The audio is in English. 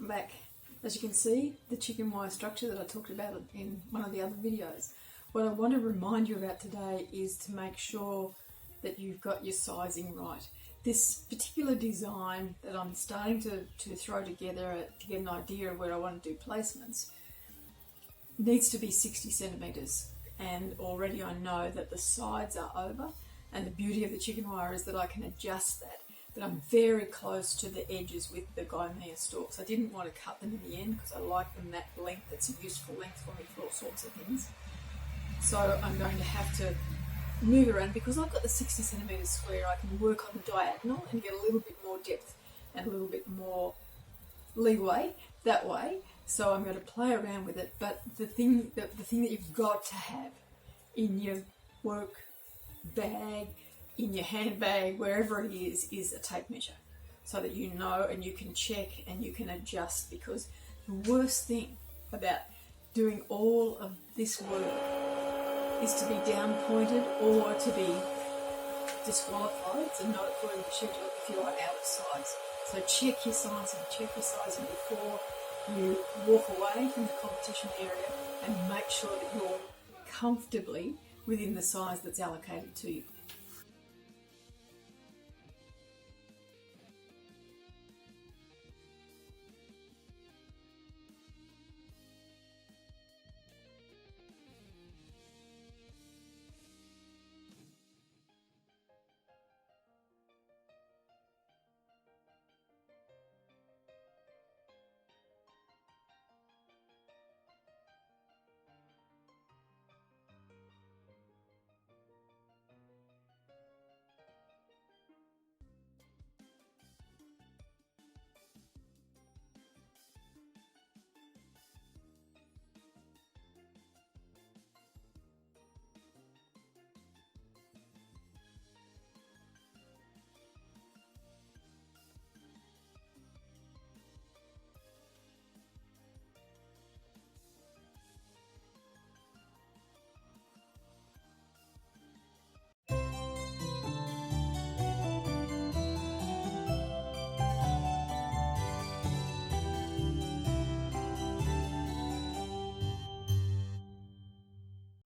welcome back. As you can see, the chicken wire structure that I talked about in one of the other videos. What I want to remind you about today is to make sure that you've got your sizing right. This particular design that I'm starting to throw together to get an idea of where I want to do placements needs to be 60 centimetres, and already I know that the sides are over, and the beauty of the chicken wire is that I can adjust that. But I'm very close to the edges with the Gymea stalks. I didn't want to cut them in the end because I like them that length. It's a useful length for me for all sorts of things. So I'm going to have to move around because I've got the 60 centimetre square. I can work on the diagonal and get a little bit more depth and a little bit more leeway that way. So I'm going to play around with it. But the thing that you've got to have in your work bag, in your handbag, wherever it is a tape measure, so that you know and you can check and you can adjust, because the worst thing about doing all of this work is to be down pointed or to be disqualified, so not according to schedule if you are out of size. So check your sizing, before you walk away from the competition area, and make sure that you're comfortably within the size that's allocated to you.